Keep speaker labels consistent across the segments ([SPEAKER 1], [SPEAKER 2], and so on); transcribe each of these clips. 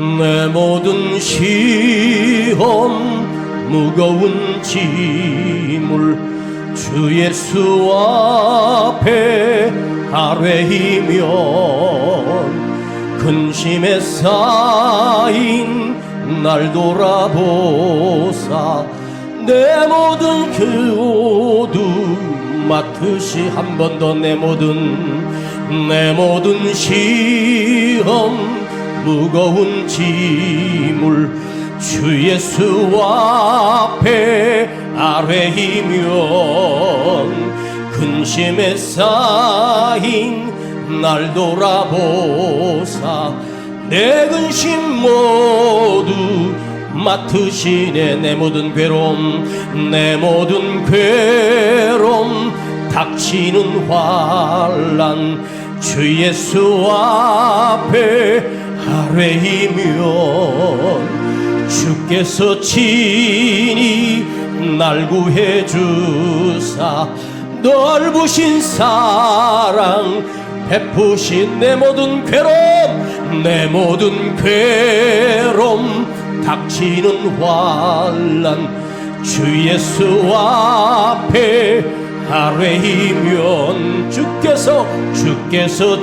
[SPEAKER 1] 내 모든 시험 무거운 짐을 주 예수 앞에 아뢰이면 근심에 쌓인 날 돌아보사 내 모든 교두 맡으시. 한 번 더 내 모든 시험 무거운 짐을 주 예수 앞에 아뢰이면 근심에 쌓인 날 돌아보사 내 근심 모두 맡으시네. 내 모든 괴로움 닥치는 환난 주 예수 앞에 아뢰이면 주께서 친히 날 구해 주사 넓으신 사랑 베푸신 내 모든 괴로움 닥치는 환난 주 예수 앞에 아뢰이면 주께서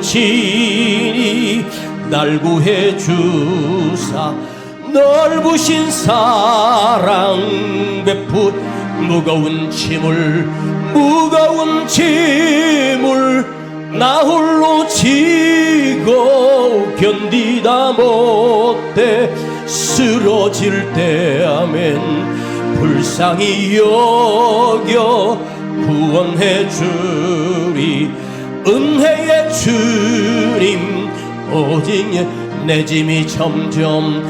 [SPEAKER 1] 친히 날 구해 주사 넓으신 사랑 베푸 무거운 짐을 나 홀로 지고 견디다 못해 쓰러질 때 아멘 불쌍히 여겨 구원해 주리. 은혜의 주님 오직 내 짐이 점점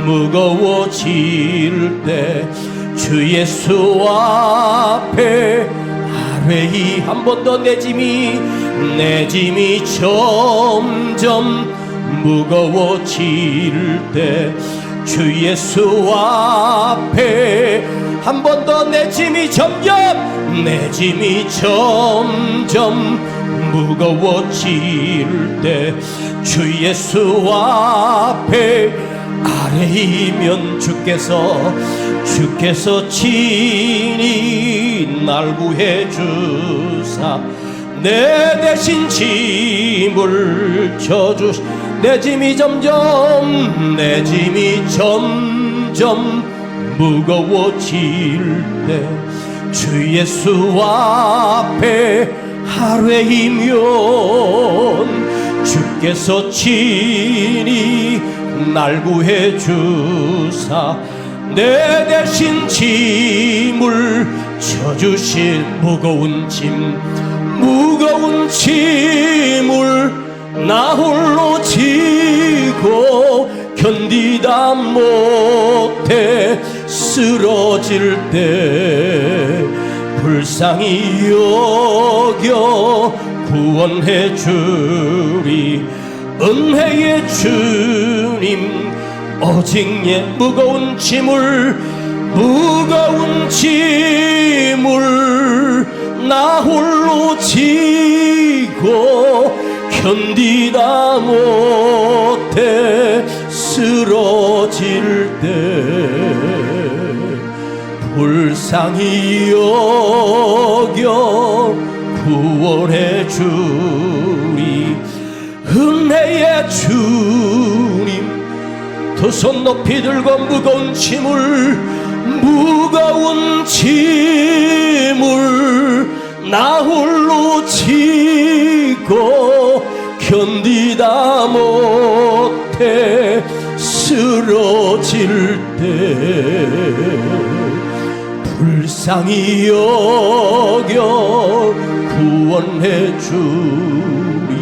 [SPEAKER 1] 무거워질 때 주 예수 앞에 아뢰이. 한 번 더 내 짐이 점점 무거워질 때 주 예수 앞에 한 번 더 내 짐이 점점 무거워질 때 주 예수 앞에 아뢰이면 주께서 친히 날 구해 주사 내 대신 짐을 져주시. 내 짐이 점점 무거워질 때 주 예수 앞에 아뢰이면 주께서 친히 날 구해 주사 내 대신 짐을 져주실 무거운 짐을 나 홀로 지고 견디다 못해 쓰러질 때 불쌍히 여겨 구원해 주리. 은혜의 주님 오직 무거운 짐을 나 홀로 지고 견디다 못해 쓰러질 때 불쌍히 여겨 구원해 주리. 은혜의 주님 두 손 높이 들고 무거운 짐을 나 홀로 지고 견디다 못해 쓰러질 때 불쌍히 여겨 구원해 주리.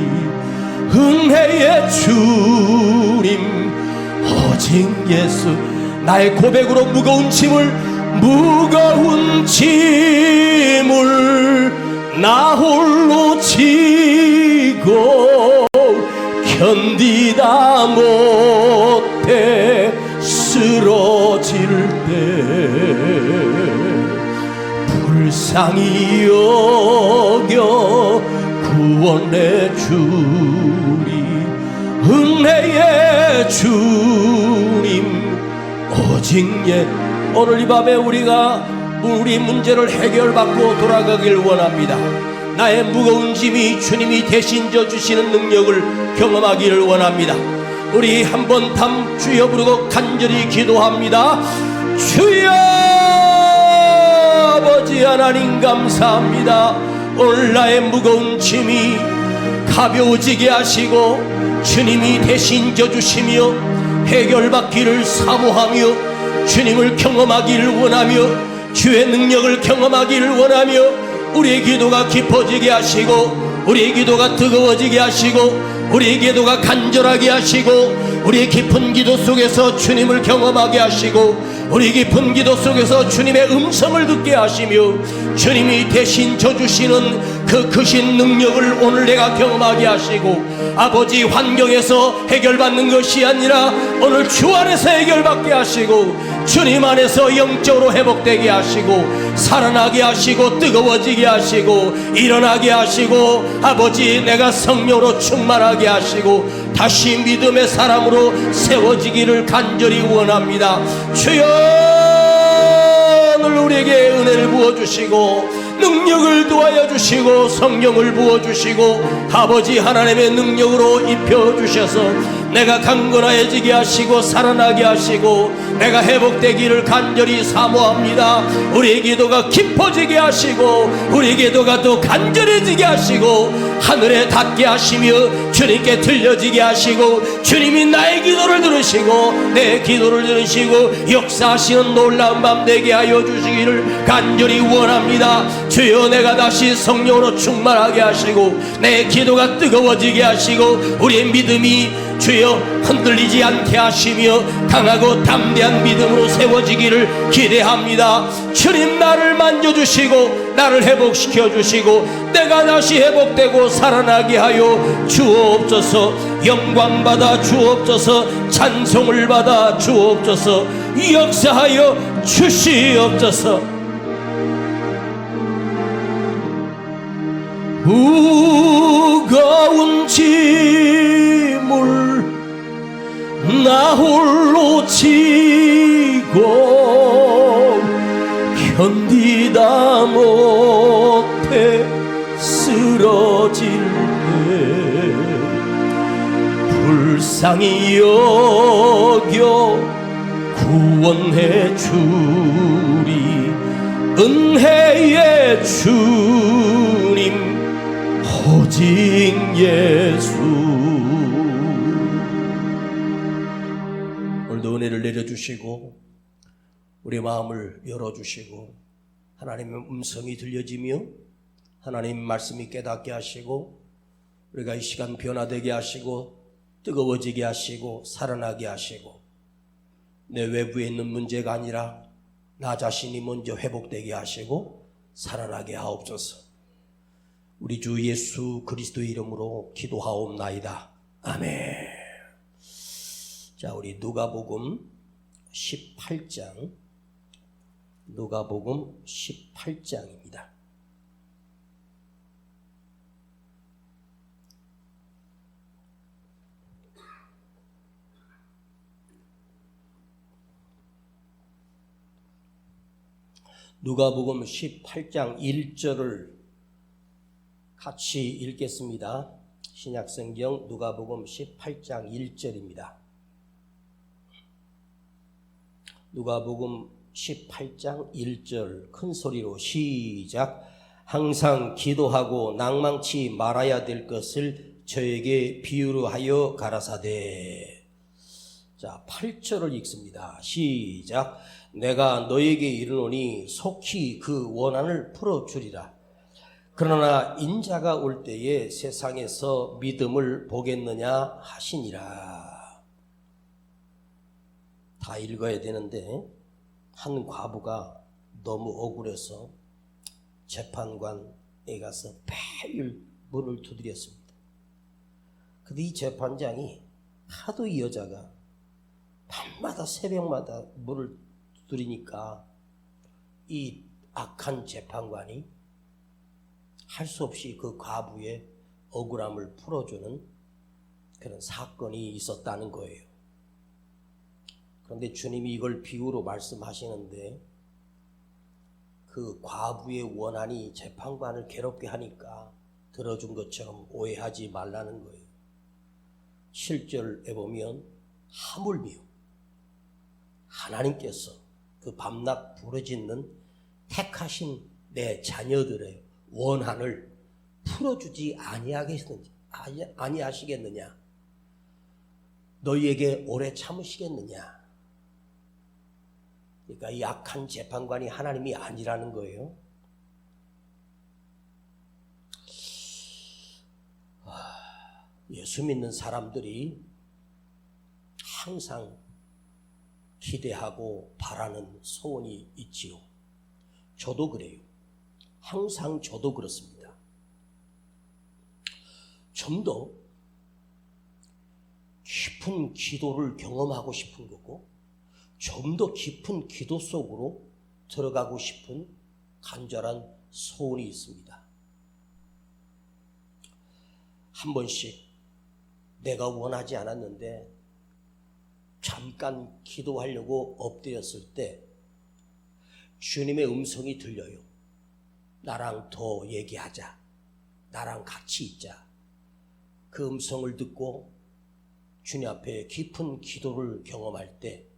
[SPEAKER 1] 은혜의 주님 오직 예수 나의 고백으로 무거운 짐을 나 홀로 지고 견디다 못해 쓰러질 때 불쌍히 여겨 구원의 주님, 은혜의 주님, 오직 오늘 이 밤에 우리가 우리 문제를 해결받고 돌아가길 원합니다. 나의 무거운 짐이 주님이 대신 져주시는 능력을 경험하기를 원합니다. 우리 한번 주여 부르고 간절히 기도합니다. 주여, 아버지 하나님 감사합니다. 오늘 나의 무거운 짐이 가벼워지게 하시고 주님이 대신 져주시며 해결받기를 사모하며 주님을 경험하기를 원하며 주의 능력을 경험하기를 원하며 우리의 기도가 깊어지게 하시고 우리의 기도가 뜨거워지게 하시고 우리의 기도가 간절하게 하시고 우리의 깊은 기도 속에서 주님을 경험하게 하시고 우리 깊은 기도 속에서 주님의 음성을 듣게 하시며 주님이 대신 져주시는 그 크신 능력을 오늘 내가 경험하게 하시고 아버지 환경에서 해결받는 것이 아니라 오늘 주 안에서 해결받게 하시고 주님 안에서 영적으로 회복되게 하시고 살아나게 하시고 뜨거워지게 하시고 일어나게 하시고 아버지 내가 성령으로 충만하게 하시고 다시 믿음의 사람으로 세워지기를 간절히 원합니다. 주여, 오늘 우리에게 은혜를 부어주시고 능력을 도하여 주시고 성령을 부어주시고 아버지 하나님의 능력으로 입혀주셔서 내가 강건해지게 하시고 살아나게 하시고 내가 회복되기를 간절히 사모합니다. 우리의 기도가 깊어지게 하시고 우리의 기도가 더 간절해지게 하시고 하늘에 닿게 하시며 주님께 들려지게 하시고 주님이 나의 기도를 들으시고 내 기도를 들으시고 역사하시는 놀라운 밤 되게 하여 주시기를 간절히 원합니다. 주여, 내가 다시 성령으로 충만하게 하시고 내 기도가 뜨거워지게 하시고 우리의 믿음이 주여 흔들리지 않게 하시며 강하고 담대한 믿음으로 세워지기를 기대합니다. 주님, 나를 만져주시고 나를 회복시켜 주시고 내가 다시 회복되고 살아나게 하여 주옵소서. 영광받아 주옵소서. 찬송을 받아 주옵소서. 역사하여 주시옵소서. 무거운 짐을 나 홀로 지고 견디다 못해 쓰러질 때 불쌍히 여겨 구원해 주리 은혜의 주님 오직 예수. 오늘도 은혜를 내려주시고 우리 마음을 열어주시고 하나님의 음성이 들려지며 하나님 말씀이 깨닫게 하시고 우리가 이 시간 변화되게 하시고 뜨거워지게 하시고 살아나게 하시고 내 외부에 있는 문제가 아니라 나 자신이 먼저 회복되게 하시고 살아나게 하옵소서. 우리 주 예수 그리스도의 이름으로 기도하옵나이다. 아멘. 자, 우리 누가복음 18장, 누가복음 18장입니다. 누가복음 18장 1절을 같이 읽겠습니다. 신약성경 누가복음 18장 1절입니다. 누가복음 18장 1절 큰 소리로 시작. 항상 기도하고 낭망치 말아야 될 것을 저에게 비유로 하여 가라사대. 자, 8절을 읽습니다. 시작. 내가 너에게 이르노니 속히 그 원한을 풀어주리라. 그러나 인자가 올 때에 세상에서 믿음을 보겠느냐 하시니라. 다 읽어야 되는데 한 과부가 너무 억울해서 재판관에 가서 매일 문을 두드렸습니다. 근데 이 재판장이 하도 이 여자가 밤마다 새벽마다 문을 두드리니까 이 악한 재판관이 할 수 없이 그 과부의 억울함을 풀어주는 그런 사건이 있었다는 거예요. 그런데 주님이 이걸 비유로 말씀하시는데 그 과부의 원한이 재판관을 괴롭게 하니까 들어준 것처럼 오해하지 말라는 거예요. 7절에 보면 하물며 하나님께서 그 밤낮 부르짖는 택하신 내 자녀들의 원한을 풀어주지 아니하시겠느냐? 너희에게 오래 참으시겠느냐? 그러니까 이 악한 재판관이 하나님이 아니라는 거예요. 예수 믿는 사람들이 항상 기대하고 바라는 소원이 있지요. 저도 그래요. 항상 저도 그렇습니다. 좀 더 깊은 기도를 경험하고 싶은 거고, 좀 더 깊은 기도 속으로 들어가고 싶은 간절한 소원이 있습니다. 한 번씩 내가 원하지 않았는데 잠깐 기도하려고 엎드렸을 때 주님의 음성이 들려요. 나랑 더 얘기하자. 나랑 같이 있자. 그 음성을 듣고 주님 앞에 깊은 기도를 경험할 때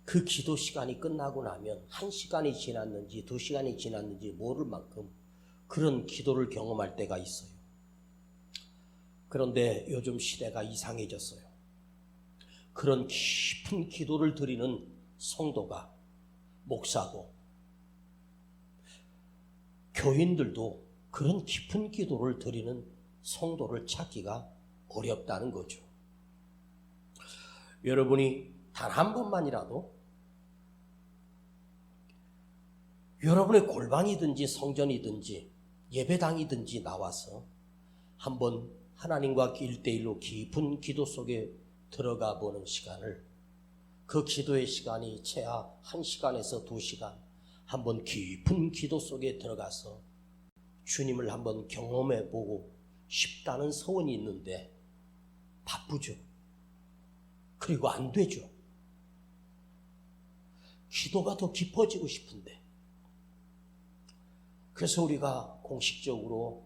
[SPEAKER 1] 그 기도 시간이 끝나고 나면 1시간이 지났는지 2시간이 지났는지 모를 만큼 그런 기도를 경험할 때가 있어요. 그런데 요즘 시대가 이상해졌어요. 그런 깊은 기도를 드리는 성도가 목사고 교인들도 그런 깊은 기도를 드리는 성도를 찾기가 어렵다는 거죠. 여러분이 단 한 번만이라도 여러분의 골방이든지 성전이든지 예배당이든지 나와서 한번 하나님과 1대1로 깊은 기도 속에 들어가 보는 시간을, 그 기도의 시간이 최하 1시간에서 2시간 한번 깊은 기도 속에 들어가서 주님을 한번 경험해 보고 싶다는 소원이 있는데 바쁘죠. 그리고 안 되죠. 기도가 더 깊어지고 싶은데. 그래서 우리가 공식적으로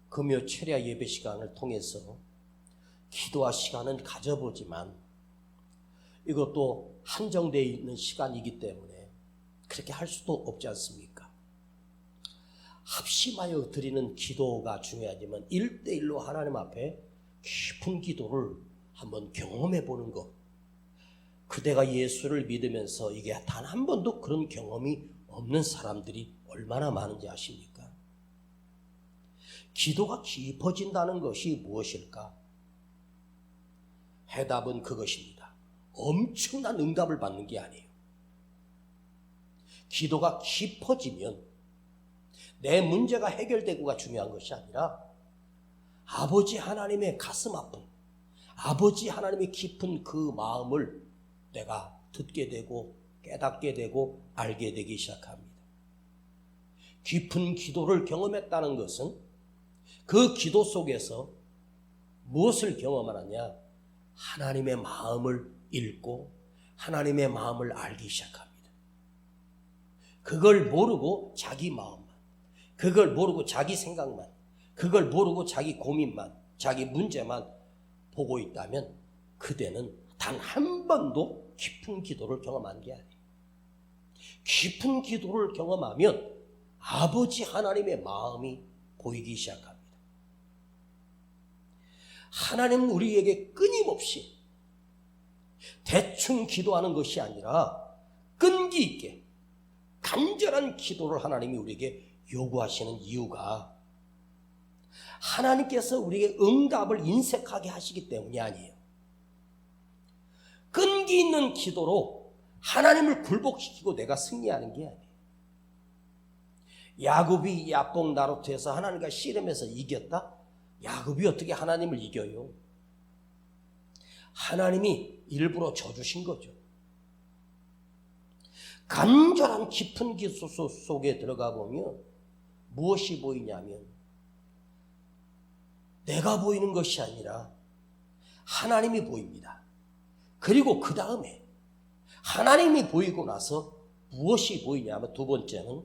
[SPEAKER 1] 금요 철야 예배 시간을 통해서 기도할 시간은 가져보지만 이것도 한정되어 있는 시간이기 때문에 그렇게 할 수도 없지 않습니까? 합심하여 드리는 기도가 중요하지만 1대1로 하나님 앞에 깊은 기도를 한번 경험해 보는 것. 그대가 예수를 믿으면서 이게 단 한 번도 그런 경험이 없는 사람들이 얼마나 많은지 아십니까? 기도가 깊어진다는 것이 무엇일까? 해답은 그것입니다. 엄청난 응답을 받는 게 아니에요. 기도가 깊어지면 내 문제가 해결되고가 중요한 것이 아니라 아버지 하나님의 가슴 아픈, 아버지 하나님의 깊은 그 마음을 내가 듣게 되고 깨닫게 되고 알게 되기 시작합니다. 깊은 기도를 경험했다는 것은 그 기도 속에서 무엇을 경험하느냐? 하나님의 마음을 읽고 하나님의 마음을 알기 시작합니다. 그걸 모르고 자기 마음만, 그걸 모르고 자기 생각만, 그걸 모르고 자기 고민만, 자기 문제만 보고 있다면 그대는 단 한 번도 깊은 기도를 경험한 게 아니에요. 깊은 기도를 경험하면 아버지 하나님의 마음이 보이기 시작합니다. 하나님은 우리에게 끊임없이 대충 기도하는 것이 아니라 끈기 있게 간절한 기도를 하나님이 우리에게 요구하시는 이유가 하나님께서 우리에게 응답을 인색하게 하시기 때문이 아니에요. 끈기 있는 기도로 하나님을 굴복시키고 내가 승리하는 게 아니에요. 야곱이 야복 나루트에서 하나님과 씨름해서 이겼다? 야곱이 어떻게 하나님을 이겨요? 하나님이 일부러 져주신 거죠. 간절한 깊은 기도 속에 들어가 보면 무엇이 보이냐면 내가 보이는 것이 아니라 하나님이 보입니다. 그리고 그 다음에 하나님이 보이고 나서 무엇이 보이냐면 두 번째는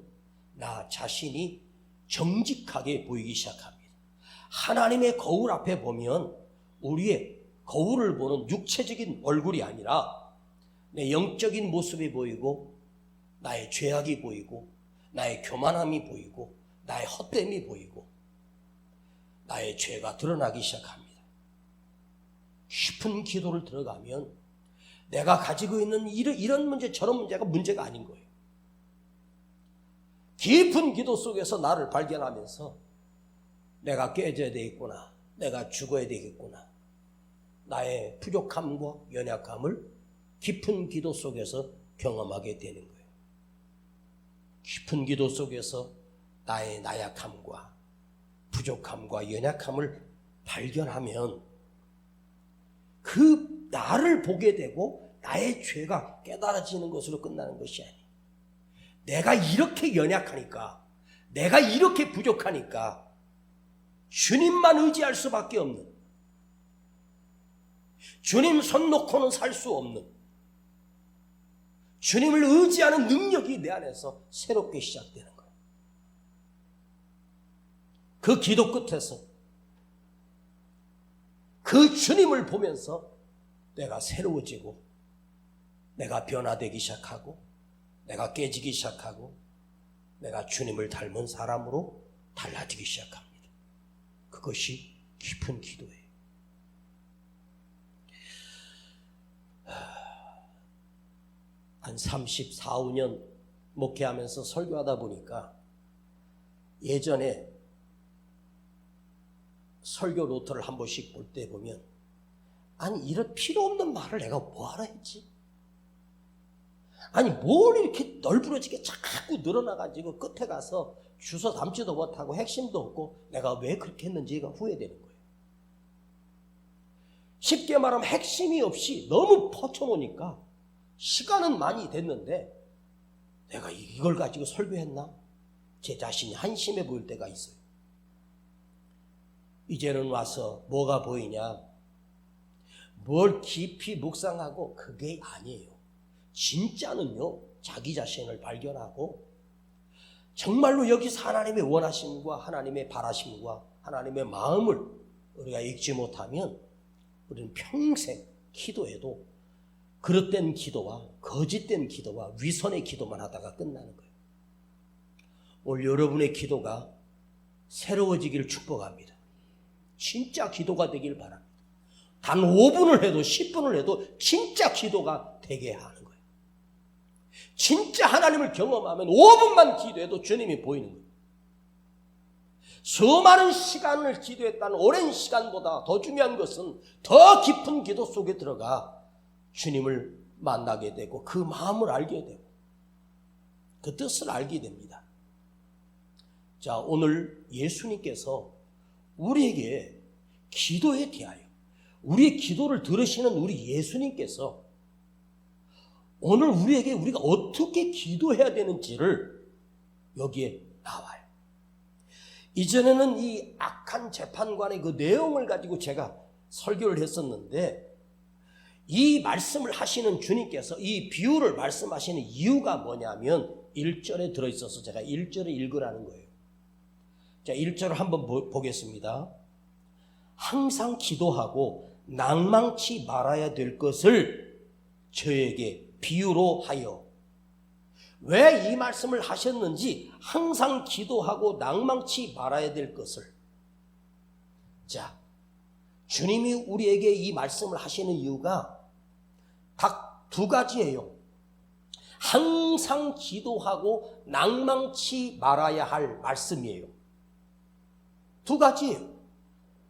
[SPEAKER 1] 나 자신이 정직하게 보이기 시작합니다. 하나님의 거울 앞에 보면 우리의 거울을 보는 육체적인 얼굴이 아니라 내 영적인 모습이 보이고 나의 죄악이 보이고 나의 교만함이 보이고 나의 헛됨이 보이고 나의 죄가 드러나기 시작합니다. 깊은 기도를 들어가면 내가 가지고 있는 이런 문제 저런 문제가 문제가 아닌 거예요. 깊은 기도 속에서 나를 발견하면서 내가 깨져야 되겠구나, 내가 죽어야 되겠구나, 나의 부족함과 연약함을 깊은 기도 속에서 경험하게 되는 거예요. 깊은 기도 속에서 나의 나약함과 부족함과 연약함을 발견하면 그 나를 보게 되고 나의 죄가 깨달아지는 것으로 끝나는 것이 아니에요. 내가 이렇게 연약하니까, 내가 이렇게 부족하니까 주님만 의지할 수밖에 없는, 주님 손 놓고는 살 수 없는, 주님을 의지하는 능력이 내 안에서 새롭게 시작되는 거예요. 그 기도 끝에서 그 주님을 보면서 내가 새로워지고 내가 변화되기 시작하고 내가 깨지기 시작하고 내가 주님을 닮은 사람으로 달라지기 시작합니다. 그것이 깊은 기도예요. 한 34, 5년 목회하면서 설교하다 보니까 예전에 설교 노트를 한 번씩 볼 때 보면 아니 이런 필요 없는 말을 내가 뭐하러 했지? 아니 뭘 이렇게 널브러지게 자꾸 늘어나가지고 끝에 가서 주워 담지도 못하고 핵심도 없고 내가 왜 그렇게 했는지가 후회되는 거예요. 쉽게 말하면 핵심이 없이 너무 퍼쳐놓으니까 시간은 많이 됐는데 내가 이걸 가지고 설교했나? 제 자신이 한심해 보일 때가 있어요. 이제는 와서 뭐가 보이냐? 뭘 깊이 묵상하고 그게 아니에요. 진짜는요, 자기 자신을 발견하고 정말로 여기서 하나님의 원하심과 하나님의 바라심과 하나님의 마음을 우리가 읽지 못하면 우리는 평생 기도해도 그릇된 기도와 거짓된 기도와 위선의 기도만 하다가 끝나는 거예요. 오늘 여러분의 기도가 새로워지기를 축복합니다. 진짜 기도가 되길 바랍니다. 단 5분을 해도 10분을 해도 진짜 기도가 되게 하는 거예요. 진짜 하나님을 경험하면 5분만 기도해도 주님이 보이는 거예요. 수많은 시간을 기도했다는 오랜 시간보다 더 중요한 것은 더 깊은 기도 속에 들어가 주님을 만나게 되고 그 마음을 알게 되고 그 뜻을 알게 됩니다. 자, 오늘 예수님께서 우리에게 기도에 대하여 우리의 기도를 들으시는 우리 예수님께서 오늘 우리에게 우리가 어떻게 기도해야 되는지를 여기에 나와요. 이전에는 이 악한 재판관의 그 내용을 가지고 제가 설교를 했었는데 이 말씀을 하시는 주님께서 이 비유를 말씀하시는 이유가 뭐냐면 1절에 들어있어서 제가 1절을 읽으라는 거예요. 자, 1절을 한번 보겠습니다. 항상 기도하고 낭망치 말아야 될 것을 저에게 비유로 하여. 왜 이 말씀을 하셨는지 항상 기도하고 낭망치 말아야 될 것을. 자, 주님이 우리에게 이 말씀을 하시는 이유가 딱 두 가지예요. 항상 기도하고 낭망치 말아야 할 말씀이에요. 두 가지예요.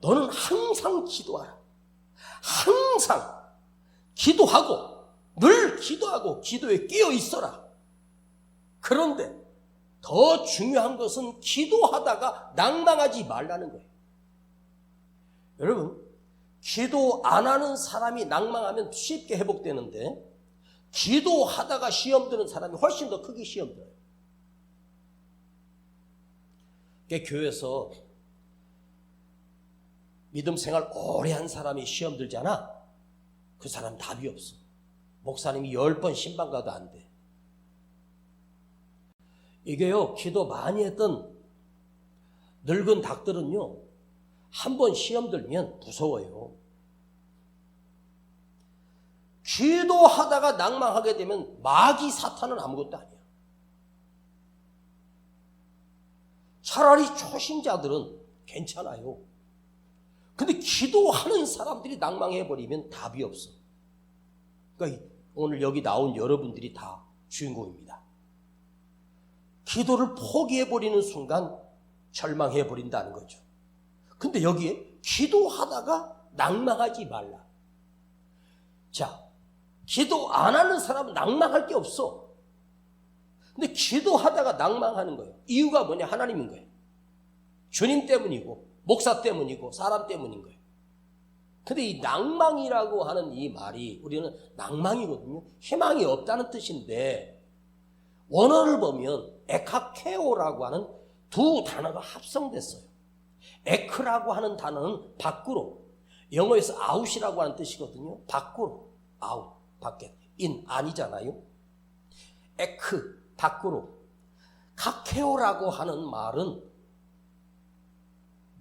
[SPEAKER 1] 너는 항상 기도하라. 항상 기도하고 늘 기도하고 기도에 깨어 있어라. 그런데 더 중요한 것은 기도하다가 낭망하지 말라는 거예요. 여러분, 기도 안 하는 사람이 낭망하면 쉽게 회복되는데 기도하다가 시험 드는 사람이 훨씬 더 크게 시험 들어요. 교회에서 믿음 생활 오래 한 사람이 시험 들잖아. 그 사람 답이 없어. 목사님이 10번 신방 가도 안 돼. 이게요, 기도 많이 했던 늙은 닭들은요, 한 번 시험 들면 무서워요. 기도하다가 낭망하게 되면 마귀 사탄은 아무것도 아니야. 차라리 초신자들은 괜찮아요. 근데 기도하는 사람들이 낭망해버리면 답이 없어. 그러니까 오늘 여기 나온 여러분들이 다 주인공입니다. 기도를 포기해버리는 순간 절망해버린다는 거죠. 근데 여기에 기도하다가 낭망하지 말라. 자, 기도 안 하는 사람은 낭망할 게 없어. 근데 기도하다가 낭망하는 거예요. 이유가 뭐냐? 하나님인 거예요. 주님 때문이고 목사 때문이고 사람 때문인 거예요. 근데 이 낭망이라고 하는 이 말이 우리는 낭망이거든요. 희망이 없다는 뜻인데 원어를 보면 에카케오라고 하는 두 단어가 합성됐어요. 에크라고 하는 단어는 밖으로, 영어에서 아웃이라고 하는 뜻이거든요. 밖으로, 아웃, 밖에, 인, 아니잖아요. 에크, 밖으로. 카케오라고 하는 말은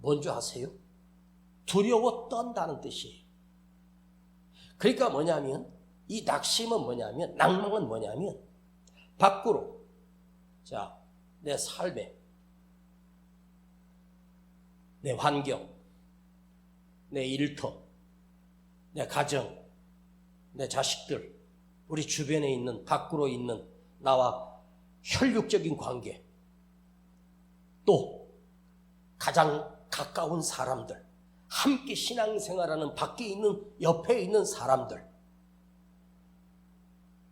[SPEAKER 1] 뭔지 아세요? 두려워 떤다는 뜻이에요. 그러니까 뭐냐면 이 낙심은 뭐냐면, 낭망은 뭐냐면 밖으로, 자, 내 삶에, 내 환경, 내 일터, 내 가정, 내 자식들, 우리 주변에 있는, 밖으로 있는 나와 혈육적인 관계, 또 가장 가까운 사람들, 함께 신앙생활하는 밖에 있는, 옆에 있는 사람들.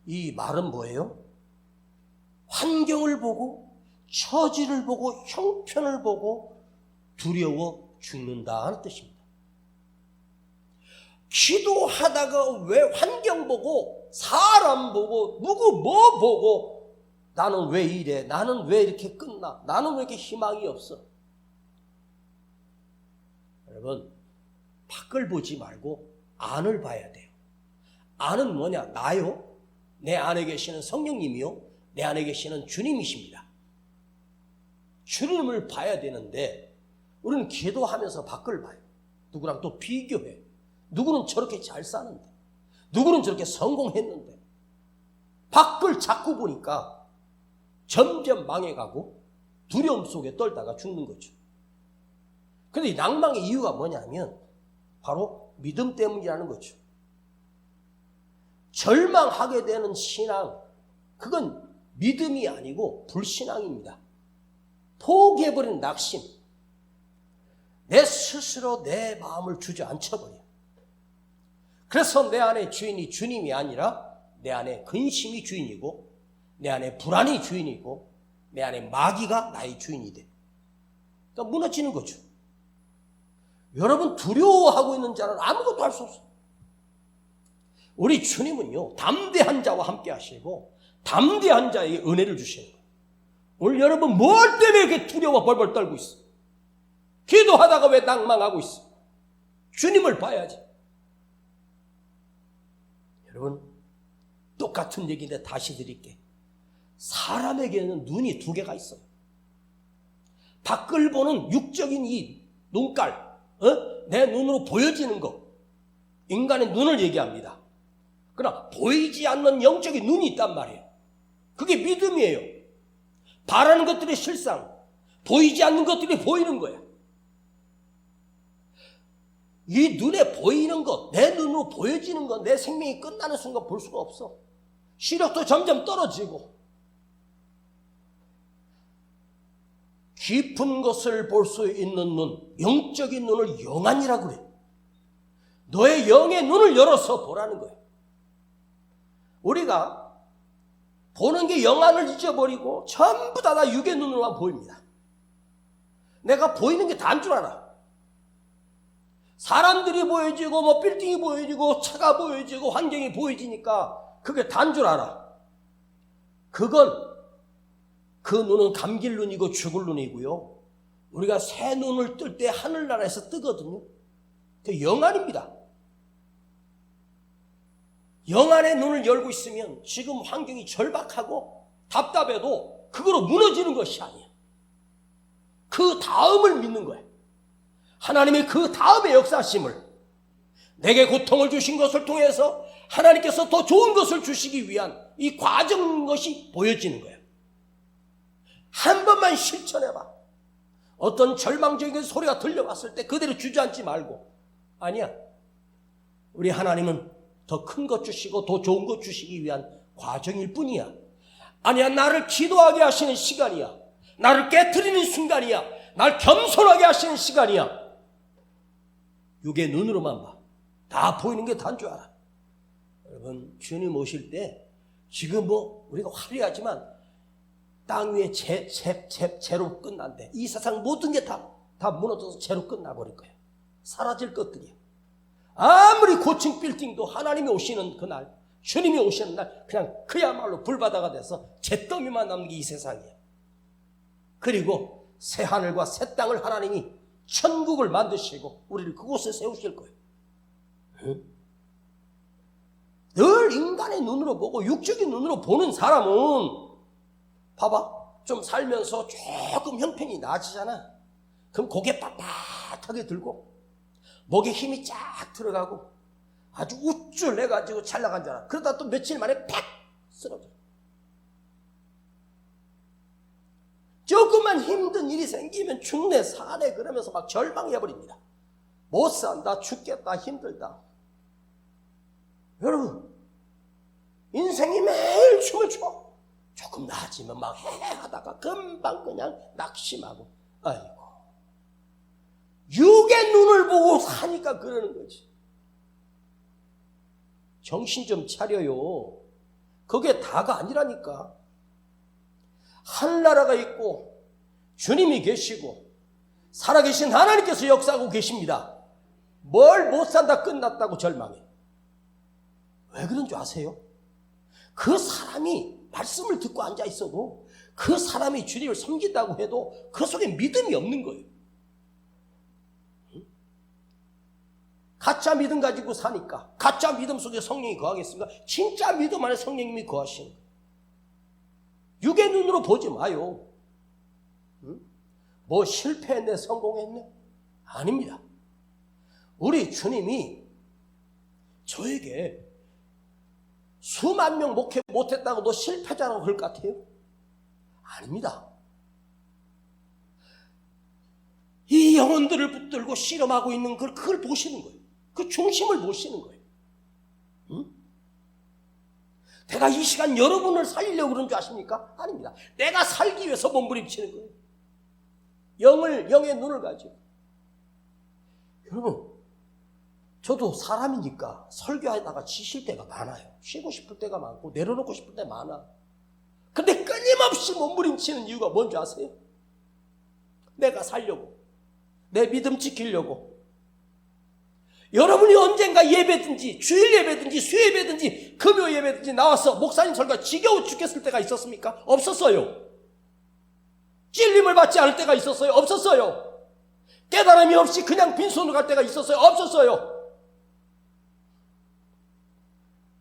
[SPEAKER 1] 이 말은 뭐예요? 환경을 보고, 처지를 보고, 형편을 보고 두려워 죽는다는 뜻입니다. 기도하다가 왜 환경 보고, 사람 보고, 누구 뭐 보고, 나는 왜 이래? 나는 왜 이렇게 끝나? 나는 왜 이렇게 희망이 없어? 여러분, 밖을 보지 말고 안을 봐야 돼요. 안은 뭐냐? 나요? 내 안에 계시는 성령님이요? 내 안에 계시는 주님이십니다. 주님을 봐야 되는데 우리는 기도하면서 밖을 봐요. 누구랑 또 비교해. 누구는 저렇게 잘 사는데, 누구는 저렇게 성공했는데, 밖을 자꾸 보니까 점점 망해가고 두려움 속에 떨다가 죽는 거죠. 근데 이 낭망의 이유가 뭐냐면 바로 믿음 때문이라는 거죠. 절망하게 되는 신앙, 그건 믿음이 아니고 불신앙입니다. 포기해버린 낙심, 내 스스로 내 마음을 주저앉혀버려. 그래서 내 안에 주인이 주님이 아니라 내 안에 근심이 주인이고, 내 안에 불안이 주인이고, 내 안에 마귀가 나의 주인이 돼. 그러니까 무너지는 거죠. 여러분, 두려워하고 있는 자는 아무것도 할 수 없어요. 우리 주님은요, 담대한 자와 함께 하시고 담대한 자에게 은혜를 주시는 거예요. 오늘 여러분 뭘 때문에 이렇게 두려워 벌벌 떨고 있어? 기도하다가 왜 낭망하고 있어? 주님을 봐야지. 여러분, 똑같은 얘기인데 다시 드릴게. 사람에게는 눈이 두 개가 있어요. 밖을 보는 육적인 이 눈깔, 내 눈으로 보여지는 거, 인간의 눈을 얘기합니다. 그러나 보이지 않는 영적인 눈이 있단 말이에요. 그게 믿음이에요. 바라는 것들이 실상, 보이지 않는 것들이 보이는 거야. 이 눈에 보이는 것, 내 눈으로 보여지는 것, 내 생명이 끝나는 순간 볼 수가 없어. 시력도 점점 떨어지고, 깊은 것을 볼 수 있는 눈, 영적인 눈을 영안이라고 그래. 너의 영의 눈을 열어서 보라는 거예요. 우리가 보는 게 영안을 잊어버리고 전부 다 육의 눈으로만 보입니다. 내가 보이는 게 다인 줄 알아. 사람들이 보여지고 뭐 빌딩이 보여지고 차가 보여지고 환경이 보여지니까 그게 다인 줄 알아. 그건 그 눈은 감길 눈이고 죽을 눈이고요. 우리가 새 눈을 뜰 때 하늘나라에서 뜨거든요. 그 영안입니다. 영안의 눈을 열고 있으면 지금 환경이 절박하고 답답해도 그거로 무너지는 것이 아니에요. 그 다음을 믿는 거예요. 하나님의 그 다음의 역사심을, 내게 고통을 주신 것을 통해서 하나님께서 더 좋은 것을 주시기 위한 이 과정 것이 보여지는 거예요. 한 번만 실천해봐. 어떤 절망적인 소리가 들려왔을 때 그대로 주저앉지 말고, 아니야, 우리 하나님은 더 큰 것 주시고 더 좋은 것 주시기 위한 과정일 뿐이야. 아니야, 나를 기도하게 하시는 시간이야. 나를 깨트리는 순간이야. 날 겸손하게 하시는 시간이야. 육의 눈으로만 봐. 다 보이는 게 다인 줄 알아. 여러분, 주님 오실 때 지금 우리가 화려하지만 땅 위에 제로 끝난대. 이 세상 모든 게 다 무너져서 제로 끝나버릴 거야. 사라질 것들이야. 아무리 고층 빌딩도 하나님이 오시는 그날, 주님이 오시는 날 그냥 그야말로 불바다가 돼서 잿더미만 남는 게 이 세상이야. 그리고 새 하늘과 새 땅을 하나님이 천국을 만드시고 우리를 그곳에 세우실 거예요. 응? 늘 인간의 눈으로 보고 육적인 눈으로 보는 사람은, 봐봐, 좀 살면서 조금 형편이 나아지잖아. 그럼 고개 빳빳하게 들고 목에 힘이 쫙 들어가고 아주 우쭐해가지고 잘 나간 줄 알아. 그러다 또 며칠 만에 팍 쓰러져. 조금만 힘든 일이 생기면 죽네 사네 그러면서 막 절망해버립니다. 못 산다, 죽겠다, 힘들다. 여러분, 인생이 매일 춤을 춰. 조금 나아지면 막 하다가 금방 그냥 낙심하고, 아이고, 육의 눈을 보고 사니까 그러는 거지. 정신 좀 차려요. 그게 다가 아니라니까. 하늘나라가 있고 주님이 계시고 살아계신 하나님께서 역사하고 계십니다. 뭘 못 산다 끝났다고 절망해. 왜 그런 줄 아세요? 그 사람이 말씀을 듣고 앉아 있어도, 그 사람이 주님을 섬긴다고 해도 그 속에 믿음이 없는 거예요. 가짜 믿음 가지고 사니까. 가짜 믿음 속에 성령이 거하겠습니까? 진짜 믿음 안에 성령님이 거하시는 거예요. 육의 눈으로 보지 마요. 뭐 실패했네, 성공했네? 아닙니다. 우리 주님이 저에게 수만 명 목회 못했다고 너 실패자라고 그럴 것 같아요? 아닙니다. 이 영혼들을 붙들고 씨름하고 있는 그걸 보시는 거예요. 그 중심을 보시는 거예요. 응? 내가 이 시간 여러분을 살리려고 그런 줄 아십니까? 아닙니다. 내가 살기 위해서 몸부림치는 거예요. 영의 눈을 가지고. 여러분, 저도 사람이니까 설교하다가 지실 때가 많아요. 쉬고 싶을 때가 많고 내려놓고 싶을 때 많아. 근데 끊임없이 몸부림치는 이유가 뭔지 아세요? 내가 살려고, 내 믿음 지키려고. 여러분이 언젠가 예배든지 주일 예배든지 수예배든지 금요 예배든지 나와서 목사님 설교가 지겨워 죽겠을 때가 있었습니까? 없었어요. 찔림을 받지 않을 때가 있었어요? 없었어요. 깨달음이 없이 그냥 빈손으로 갈 때가 있었어요? 없었어요.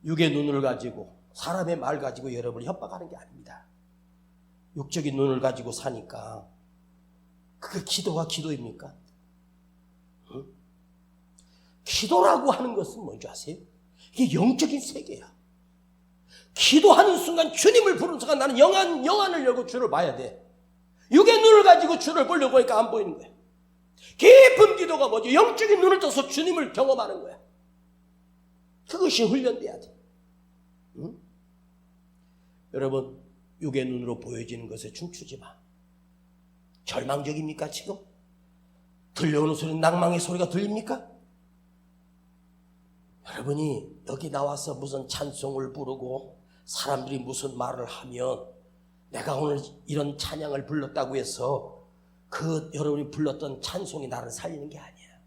[SPEAKER 1] 육의 눈을 가지고, 사람의 말 가지고 여러분을 협박하는 게 아닙니다. 육적인 눈을 가지고 사니까 그게 기도가 기도입니까? 응? 기도라고 하는 것은 뭔지 아세요? 이게 영적인 세계야. 기도하는 순간, 주님을 부르는 순간 나는 영안을 열고 주를 봐야 돼. 육의 눈을 가지고 주를 보려고 하니까 안 보이는 거야. 깊은 기도가 뭐지? 영적인 눈을 떠서 주님을 경험하는 거야. 그것이 훈련돼야 돼. 응? 여러분, 육의 눈으로 보여지는 것에 춤추지 마. 절망적입니까 지금? 들려오는 소리는 낭망의 소리가 들립니까? 여러분이 여기 나와서 무슨 찬송을 부르고 사람들이 무슨 말을 하면 내가 오늘 이런 찬양을 불렀다고 해서 그 여러분이 불렀던 찬송이 나를 살리는 게 아니야.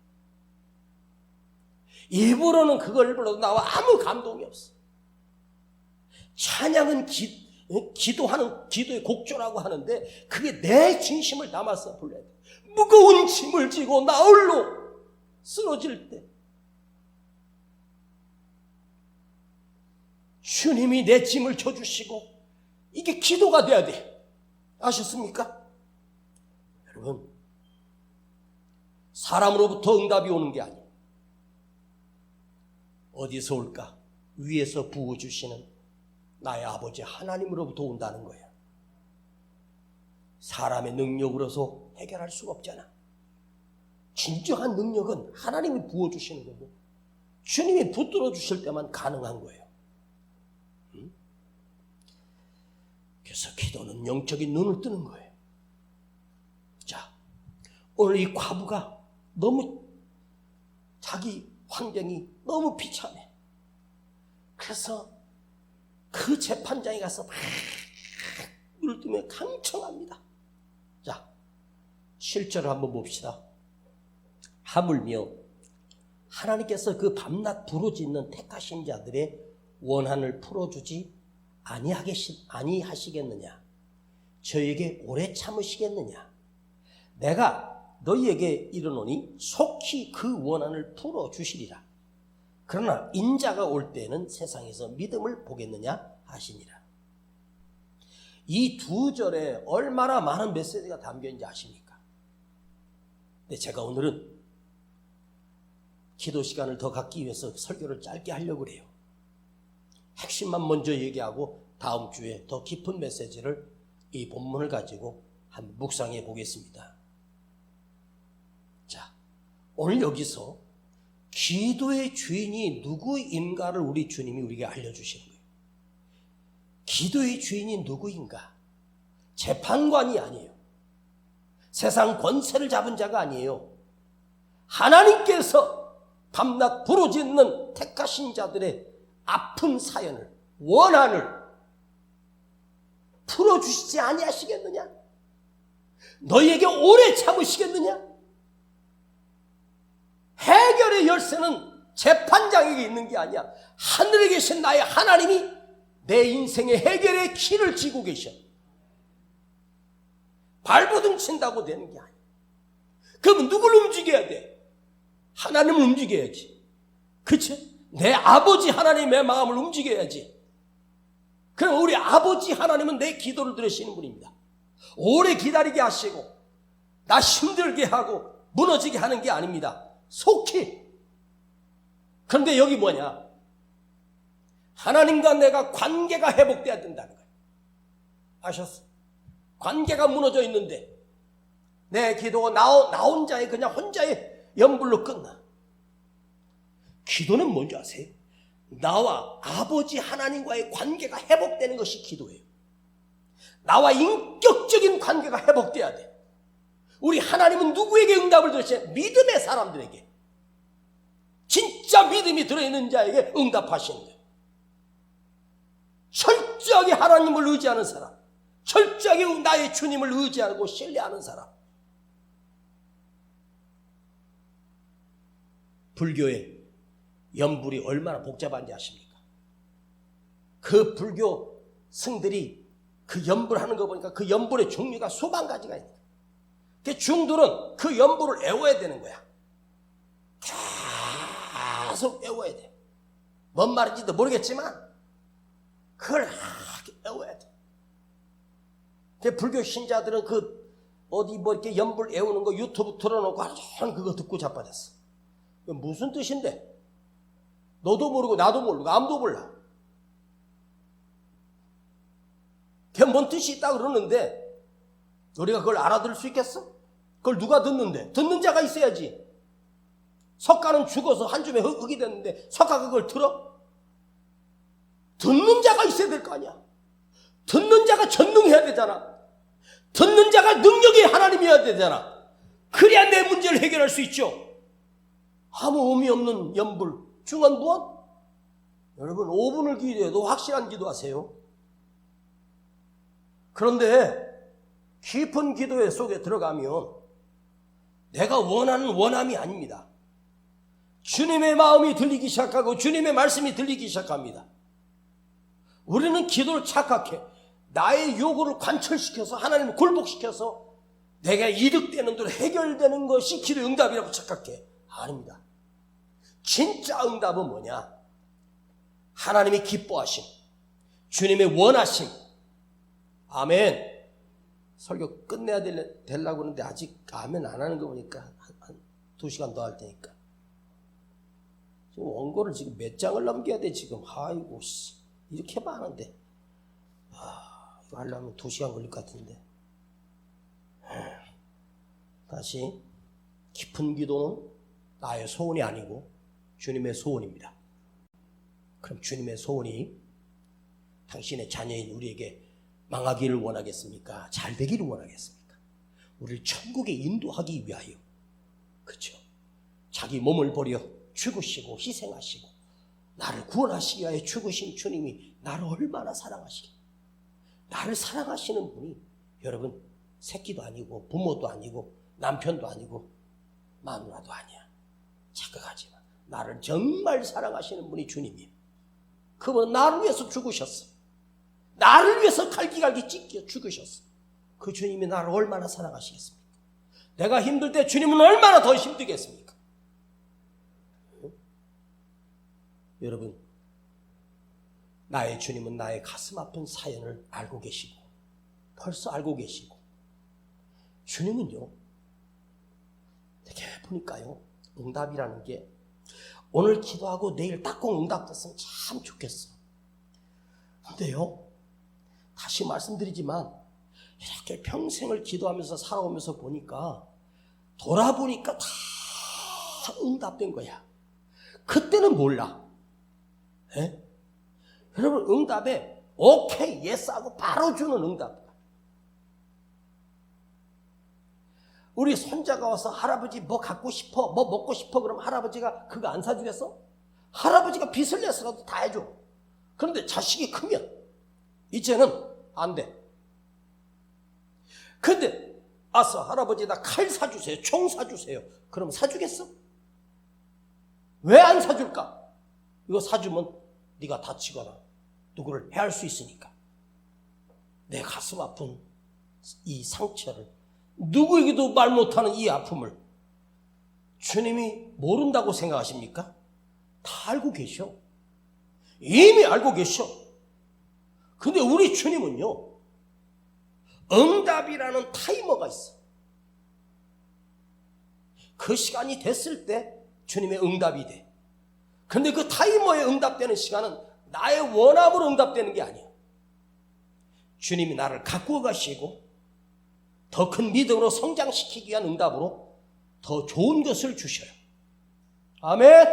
[SPEAKER 1] 입으로는 그걸 불러도 나와 아무 감동이 없어. 찬양은 기도의 곡조라고 하는데 그게 내 진심을 담아서 불러야 돼. 무거운 짐을 지고 나홀로 쓰러질 때 주님이 내 짐을 져주시고, 이게 기도가 돼야 돼. 아셨습니까? 여러분, 사람으로부터 응답이 오는 게 아니에요. 어디서 올까? 위에서 부어주시는 나의 아버지 하나님으로부터 온다는 거예요. 사람의 능력으로서 해결할 수가 없잖아. 진정한 능력은 하나님이 부어주시는 거고, 주님이 붙들어 주실 때만 가능한 거예요. 그래서 기도는 영적인 눈을 뜨는 거예요. 자, 오늘 이 과부가 너무 자기 환경이 너무 비참해. 그래서 그 재판장에 가서 막 눈을 뜨며 강청합니다. 자, 7절을 한번 봅시다. 하물며 하나님께서 그 밤낮 부르짖는 택하신 자들의 원한을 풀어주지 아니하시겠느냐? 저에게 오래 참으시겠느냐? 내가 너희에게 이르노니 속히 그 원한을 풀어주시리라. 그러나 인자가 올 때는 세상에서 믿음을 보겠느냐 하시니라. 이 두 절에 얼마나 많은 메시지가 담겨있는지 아십니까? 근데 제가 오늘은 기도 시간을 더 갖기 위해서 설교를 짧게 하려고 그래요. 핵심만 먼저 얘기하고 다음 주에 더 깊은 메시지를 이 본문을 가지고 한번 묵상해 보겠습니다. 자, 오늘 여기서 기도의 주인이 누구인가를 우리 주님이 우리에게 알려주시는 거예요. 기도의 주인이 누구인가? 재판관이 아니에요. 세상 권세를 잡은 자가 아니에요. 하나님께서 밤낮 부르짖는 택하신 자들의 아픈 사연을, 원한을 풀어주시지 아니하시겠느냐? 너희에게 오래 참으시겠느냐? 해결의 열쇠는 재판장에게 있는 게 아니야. 하늘에 계신 나의 하나님이 내 인생의 해결의 키를 쥐고 계셔. 발버둥 친다고 되는 게 아니야. 그러면 누굴 움직여야 돼? 하나님을 움직여야지. 그치? 내 아버지 하나님의 마음을 움직여야지. 그럼 우리 아버지 하나님은 내 기도를 들으시는 분입니다. 오래 기다리게 하시고 나 힘들게 하고 무너지게 하는 게 아닙니다. 속히. 그런데 여기 뭐냐? 하나님과 내가 관계가 회복돼야 된다는 거예요. 아셨어? 관계가 무너져 있는데 내 기도가 나 혼자의 그냥 혼자의 연불로 끝나. 기도는 뭔지 아세요? 나와 아버지 하나님과의 관계가 회복되는 것이 기도예요. 나와 인격적인 관계가 회복돼야 돼. 우리 하나님은 누구에게 응답을 들으시냐? 믿음의 사람들에게. 진짜 믿음이 들어있는 자에게 응답하시는 거예요. 철저하게 하나님을 의지하는 사람, 철저하게 나의 주님을 의지하고 신뢰하는 사람. 불교의 연불이 얼마나 복잡한지 아십니까? 그 불교 승들이 그 연불하는 거 보니까 그 연불의 종류가 수만 가지가 있는 거예요. 그 중들은 그 연불을 외워야 되는 거야. 계속 외워야 돼. 뭔 말인지도 모르겠지만 그걸 외워야 돼. 그 불교 신자들은 그 어디 뭐 이렇게 연불 외우는 거 유튜브 틀어놓고 하루 종일 그거 듣고 자빠졌어. 무슨 뜻인데? 너도 모르고 나도 모르고 아무도 몰라. 그게 뭔 뜻이 있다 그러는데 우리가 그걸 알아들을 수 있겠어? 그걸 누가 듣는데? 듣는 자가 있어야지. 석가는 죽어서 한 줌에 흙이 됐는데 석가가 그걸 들어? 듣는 자가 있어야 될 거 아니야. 듣는 자가 전능해야 되잖아. 듣는 자가 능력이 하나님이어야 되잖아. 그래야 내 문제를 해결할 수 있죠. 아무 의미 없는 연불, 중언부언? 여러분 5분을 기도해도 확실한 기도하세요. 그런데 깊은 기도의 속에 들어가면 내가 원하는 원함이 아닙니다. 주님의 마음이 들리기 시작하고 주님의 말씀이 들리기 시작합니다. 우리는 기도를 착각해. 나의 요구를 관철시켜서 하나님을 굴복시켜서 내가 이득되는 대로 해결되는 것이 기도의 응답이라고 착각해. 아닙니다. 진짜 응답은 뭐냐? 하나님이 기뻐하심, 주님의 원하심. 아멘. 설교 끝내야 되려고 하는데 아직 아멘 안 하는 거 보니까 한 2시간 더 할 테니까. 지금 원고를 지금 몇 장을 넘겨야 돼 지금. 아이고 씨, 이렇게 많은데 이거 하려면 2시간 걸릴 것 같은데. 다시, 깊은 기도는 나의 소원이 아니고 주님의 소원입니다. 그럼 주님의 소원이 당신의 자녀인 우리에게 망하기를 원하겠습니까? 잘 되기를 원하겠습니까? 우리를 천국에 인도하기 위하여, 그렇죠? 자기 몸을 버려 죽으시고 희생하시고 나를 구원하시기 위하여 죽으신 주님이 나를 얼마나 사랑하시겠어요? 나를 사랑하시는 분이 여러분 새끼도 아니고 부모도 아니고 남편도 아니고 마누라도 아니야. 착각하지 마. 나를 정말 사랑하시는 분이 주님이에요. 그분은 나를 위해서 죽으셨어. 나를 위해서 갈기갈기 찢겨 죽으셨어. 그 주님이 나를 얼마나 사랑하시겠습니까? 내가 힘들 때 주님은 얼마나 더 힘들겠습니까? 여러분, 나의 주님은 나의 가슴 아픈 사연을 알고 계시고 벌써 알고 계시고, 주님은요, 이렇게 보니까요, 응답이라는 게 오늘 기도하고 내일 딱꼭 응답됐으면 참 좋겠어. 근데요, 다시 말씀드리지만 이렇게 평생을 기도하면서 살아오면서 보니까, 돌아보니까 다 응답된 거야. 그때는 몰라. 에? 여러분, 응답에 오케이, 예스 하고 바로 주는 응답. 우리 손자가 와서 할아버지 뭐 갖고 싶어, 뭐 먹고 싶어 그러면 할아버지가 그거 안 사주겠어? 할아버지가 빚을 내서라도 다 해줘. 그런데 자식이 크면 이제는 안 돼. 근데 아싸, 할아버지 나 칼 사주세요, 총 사주세요. 그럼 사주겠어? 왜 안 사줄까? 이거 사주면 네가 다치거나 누구를 해할 수 있으니까. 내 가슴 아픈 이 상처를, 누구에게도 말 못하는 이 아픔을 주님이 모른다고 생각하십니까? 다 알고 계셔. 이미 알고 계셔. 근데 우리 주님은요, 응답이라는 타이머가 있어. 그 시간이 됐을 때 주님의 응답이 돼. 근데 그 타이머에 응답되는 시간은 나의 원함으로 응답되는 게 아니야. 주님이 나를 갖고 가시고 더 큰 믿음으로 성장시키기 위한 응답으로 더 좋은 것을 주셔요. 아멘.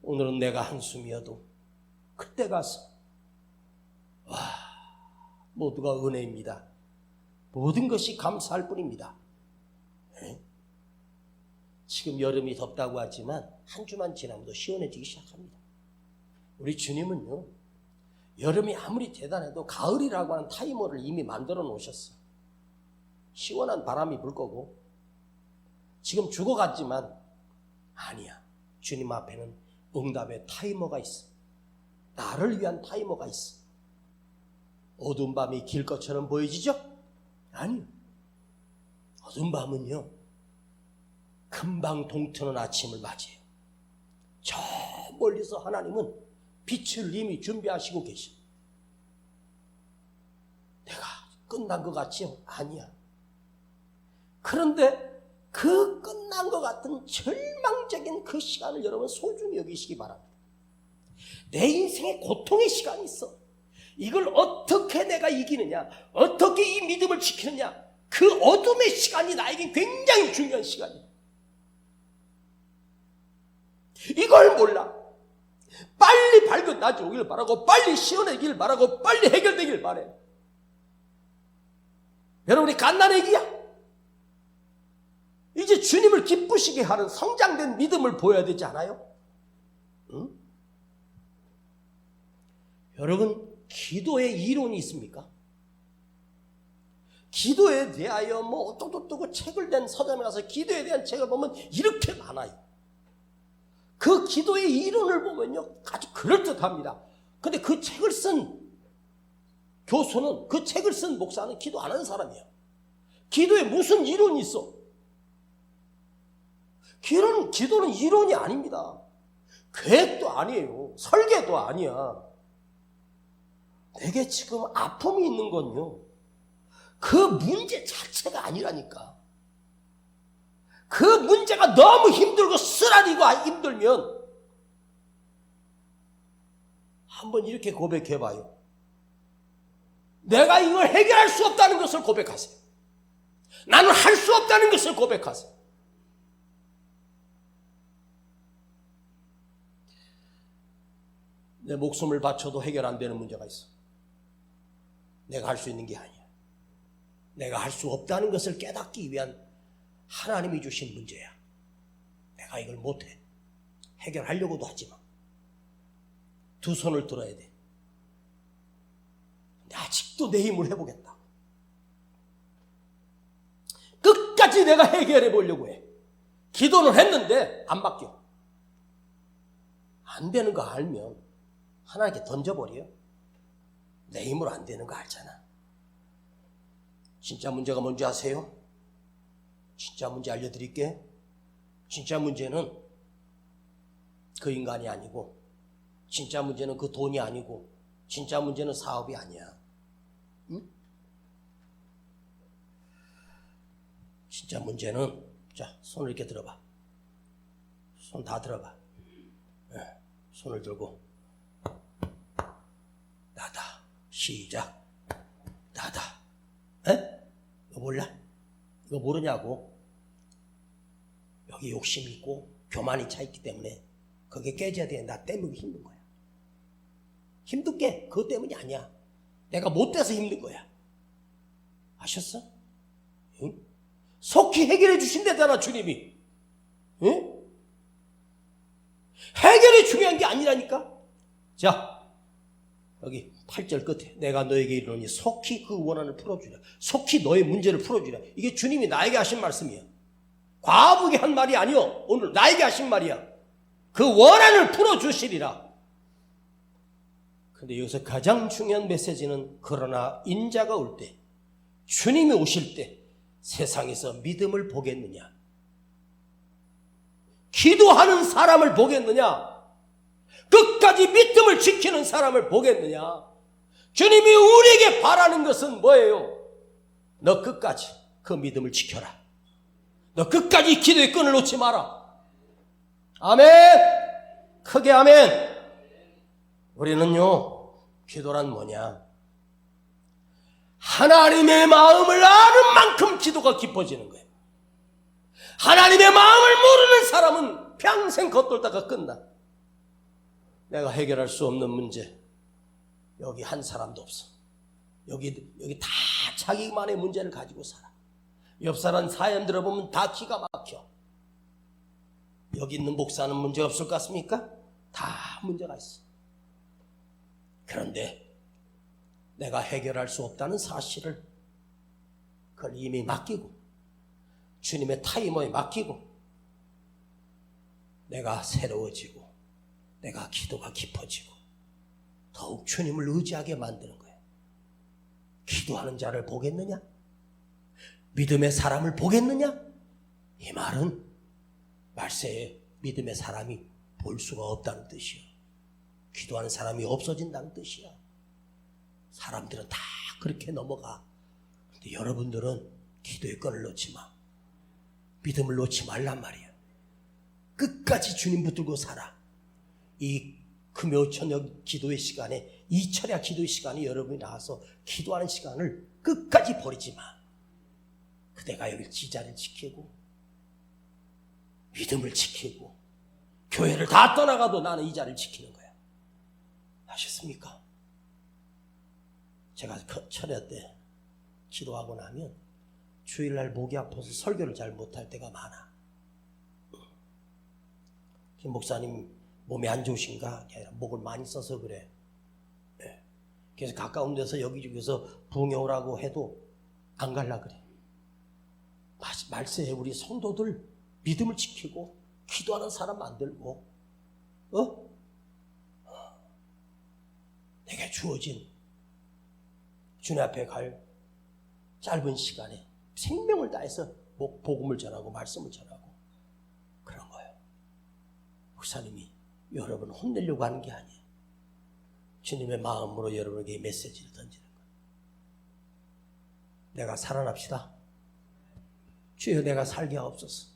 [SPEAKER 1] 오늘은 내가 한숨이어도 그때 가서 모두가 은혜입니다. 모든 것이 감사할 뿐입니다. 지금 여름이 덥다고 하지만 한 주만 지나면 또 시원해지기 시작합니다. 우리 주님은요, 여름이 아무리 대단해도 가을이라고 하는 타이머를 이미 만들어 놓으셨어. 시원한 바람이 불 거고, 지금 죽어갔지만 아니야. 주님 앞에는 응답의 타이머가 있어. 나를 위한 타이머가 있어. 어두운 밤이 길 것처럼 보여지죠? 아니요. 어두운 밤은요, 금방 동트는 아침을 맞이해요. 저 멀리서 하나님은 빛을 이미 준비하시고 계셔. 내가 끝난 것 같지요? 아니야. 그런데 그 끝난 것 같은 절망적인 그 시간을 여러분 소중히 여기시기 바랍니다. 내 인생에 고통의 시간이 있어. 이걸 어떻게 내가 이기느냐, 어떻게 이 믿음을 지키느냐, 그 어둠의 시간이 나에게 굉장히 중요한 시간이야. 이걸 몰라. 빨리 밝은 낮이 오길 바라고, 빨리 시원해지길 바라고, 빨리 해결되길 바래. 여러분이 갓난애기야. 이제 주님을 기쁘시게 하는 성장된 믿음을 보여야 되지 않아요? 응? 여러분, 기도에 이론이 있습니까? 기도에 대하여 뭐 어떠고 책을 낸 서점에 가서 기도에 대한 책을 보면 이렇게 많아요. 그 기도의 이론을 보면요, 아주 그럴듯합니다. 근데 그 책을 쓴 교수는, 그 책을 쓴 목사는 기도 안 하는 사람이에요. 기도에 무슨 이론이 있어? 기도는 이론이 아닙니다. 계획도 아니에요. 설계도 아니야. 내게 지금 아픔이 있는 건요, 그 문제 자체가 아니라니까. 그 문제가 너무 힘들고 쓰라리고 힘들면 한번 이렇게 고백해봐요. 내가 이걸 해결할 수 없다는 것을 고백하세요. 나는 할 수 없다는 것을 고백하세요. 내 목숨을 바쳐도 해결 안 되는 문제가 있어. 내가 할 수 있는 게 아니야. 내가 할 수 없다는 것을 깨닫기 위한 하나님이 주신 문제야. 내가 이걸 못해. 해결하려고도 하지 마. 두 손을 들어야 돼. 근데 아직도 내 힘을 해보겠다. 끝까지 내가 해결해 보려고 해. 기도는 했는데 안 바뀌어. 안 되는 거 알면 하나님께 던져버려. 내 힘으로 안 되는 거 알잖아. 진짜 문제가 뭔지 아세요? 진짜 문제 알려드릴게. 진짜 문제는 그 인간이 아니고, 진짜 문제는 그 돈이 아니고, 진짜 문제는 사업이 아니야. 응? 진짜 문제는, 자, 손을 이렇게 들어봐. 손 다 들어봐. 손을 들고 나다. 시작. 나다. 이거 몰라? 이거 모르냐고? 여기 욕심이 있고 교만이 차 있기 때문에 그게 깨져야 돼. 나 때문에 힘든 거야. 힘든 게 그것 때문이 아니야. 내가 못돼서 힘든 거야. 아셨어? 응? 속히 해결해 주신다잖아, 주님이. 응? 해결이 중요한 게 아니라니까. 자, 여기 8절 끝에 내가 너에게 이르노니 속히 그 원한을 풀어주랴. 속히 너의 문제를 풀어주랴. 이게 주님이 나에게 하신 말씀이야. 과부에게 한 말이 아니요, 오늘 나에게 하신 말이야. 그 원한을 풀어주시리라. 근데 여기서 가장 중요한 메시지는, 그러나 인자가 올 때, 주님이 오실 때 세상에서 믿음을 보겠느냐, 기도하는 사람을 보겠느냐, 끝까지 믿음을 지키는 사람을 보겠느냐. 주님이 우리에게 바라는 것은 뭐예요? 너 끝까지 그 믿음을 지켜라. 너 끝까지 기도의 끈을 놓지 마라. 아멘. 크게 아멘. 우리는요, 기도란 뭐냐, 하나님의 마음을 아는 만큼 기도가 깊어지는 거예요. 하나님의 마음을 모르는 사람은 평생 겉돌다가 끝나. 내가 해결할 수 없는 문제, 여기 한 사람도 없어. 여기 다 자기만의 문제를 가지고 살아. 옆 사람 사연 들어보면 다 기가 막혀. 여기 있는 목사는 문제 없을 것 같습니까? 다 문제가 있어. 그런데 내가 해결할 수 없다는 사실을 그걸 이미 맡기고, 주님의 타이머에 맡기고, 내가 새로워지고, 내가 기도가 깊어지고 더욱 주님을 의지하게 만드는 거예요. 기도하는 자를 보겠느냐? 믿음의 사람을 보겠느냐? 이 말은 말세에 믿음의 사람이 볼 수가 없다는 뜻이야. 기도하는 사람이 없어진다는 뜻이야. 사람들은 다 그렇게 넘어가. 근데 여러분들은 기도의 끈을 놓지 마. 믿음을 놓지 말란 말이야. 끝까지 주님 붙들고 살아. 이 금요 저녁 기도의 시간에, 이 철야 기도의 시간에 여러분이 나와서 기도하는 시간을 끝까지 버리지 마. 그대가 여기 지자를 지키고 믿음을 지키고 교회를 다 떠나가도 나는 이 자리를 지키는 거야. 아셨습니까? 제가 철야 때 기도하고 나면 주일날 목이 아파서 설교를 잘 못할 때가 많아. 목사님 몸이 안 좋으신가? 아니라 목을 많이 써서 그래. 네. 그래서 가까운 데서 여기저기서 부흥회 오라고 해도 안 갈라 그래. 말세에 우리 성도들 믿음을 지키고 기도하는 사람 만들고, 내게 주어진 주님 앞에 갈 짧은 시간에 생명을 다해서 복음을 전하고 말씀을 전하고, 그런 목사님이 여러분을 혼내려고 하는 게 아니에요. 주님의 마음으로 여러분에게 메시지를 던지는 거예요. 내가 살아납시다. 주여 내가 살게 하옵소서.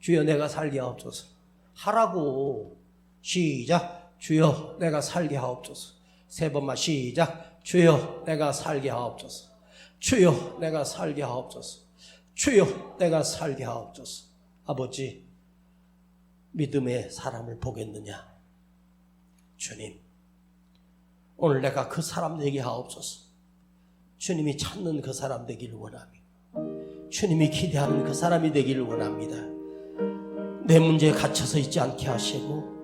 [SPEAKER 1] 주여 내가 살게 하옵소서. 하라고. 시작. 주여 내가 살게 하옵소서. 세 번만 시작. 주여 내가 살게 하옵소서. 주여 내가 살게 하옵소서. 주여 내가 살게 하옵소서. 아버지, 믿음의 사람을 보겠느냐? 주님, 오늘 내가 그 사람 되게 하옵소서. 주님이 찾는 그 사람 되기를 원합니다. 주님이 기대하는 그 사람이 되기를 원합니다. 내 문제에 갇혀서 있지 않게 하시고,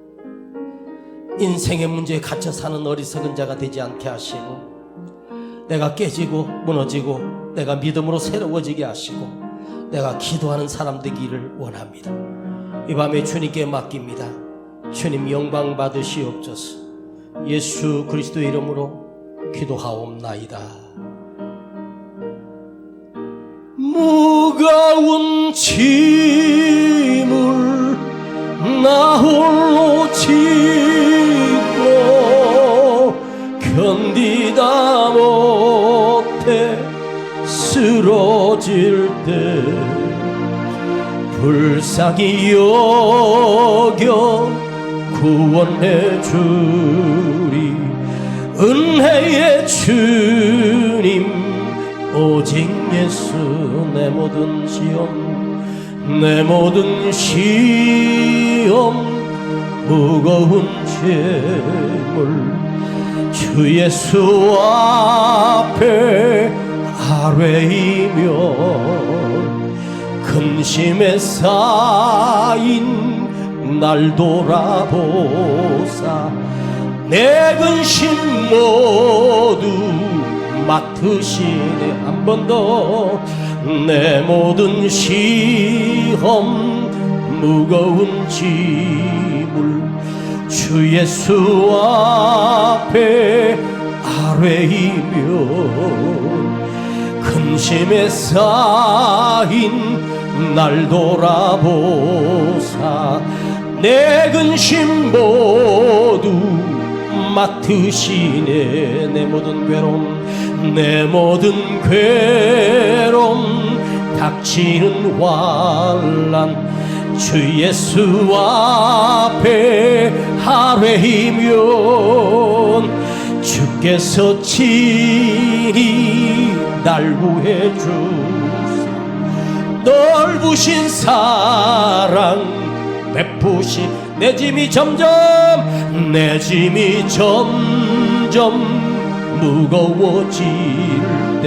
[SPEAKER 1] 인생의 문제에 갇혀 사는 어리석은 자가 되지 않게 하시고, 내가 깨지고 무너지고 내가 믿음으로 새로워지게 하시고, 내가 기도하는 사람 되기를 원합니다. 이 밤에 주님께 맡깁니다. 주님 영광 받으시옵소서. 예수 그리스도의 이름으로 기도하옵나이다. 무거운 짐을 나 홀로 지고 견디다 못해 쓰러질 때 불쌍히 여겨 구원해 주리. 은혜의 주님 오직 예수. 내 모든 시험, 내 모든 시험, 무거운 죄물 주 예수 앞에 아뢰이며 근심에 쌓인 날 돌아보사 내 근심 모두 맡으시네. 한 번 더. 내 모든 시험 무거운 짐을 주 예수 앞에 아뢰이며 근심에 쌓인 날 돌아보사 내 근심 모두 맡으시네. 내 모든 괴로움, 내 모든 괴로움 닥치는 환난 주 예수 앞에 아뢰이면 주께서 친히 날 구해 주사 넓으신 사랑 베푸시. 내 짐이 점점 무거워질 때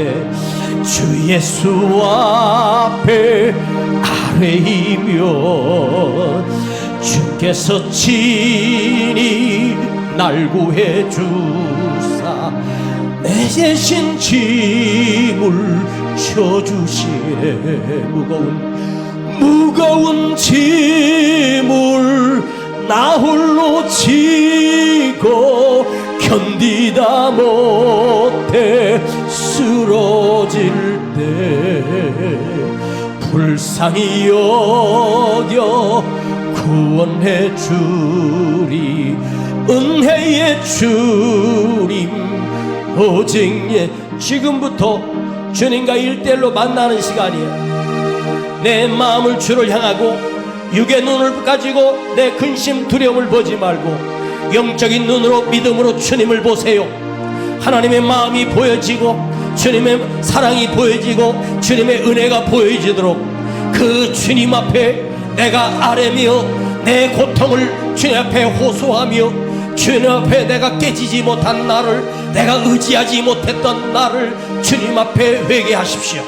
[SPEAKER 1] 주 예수 앞에 아뢰이면 주께서 친히 날 구해 주사 내 대신 짐을 져주시네. 무거운 짐을 나 홀로 지고 견디다 못해 쓰러질 때 불쌍히 여겨 구원해 주리. 은혜의 주님 오직 지금부터 주님과 일대일로 만나는 시간이야. 내 마음을 주를 향하고 육의 눈을 가지고 내 근심 두려움을 보지 말고 영적인 눈으로 믿음으로 주님을 보세요. 하나님의 마음이 보여지고 주님의 사랑이 보여지고 주님의 은혜가 보여지도록 그 주님 앞에 내가 아뢰며 내 고통을 주님 앞에 호소하며 주님 앞에 내가 깨지지 못한 나를, 내가 의지하지 못했던 나를 주님 앞에 회개하십시오.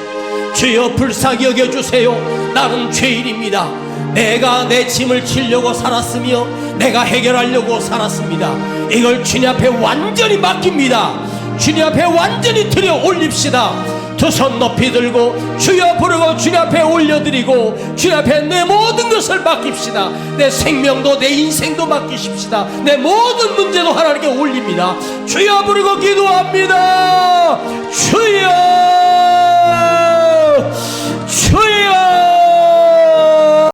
[SPEAKER 1] 주여 불쌍히 여겨주세요. 나는 죄인입니다. 내가 내 짐을 지려고 살았으며 내가 해결하려고 살았습니다. 이걸 주님 앞에 완전히 맡깁니다. 주님 앞에 완전히 들여 올립시다. 두 손 높이 들고 주여 부르고 주님 앞에 올려드리고 주님 앞에 내 모든 것을 맡깁시다. 내 생명도 내 인생도 맡기십시다. 내 모든 문제도 하나님께 올립니다. 주여 부르고 기도합니다. 주여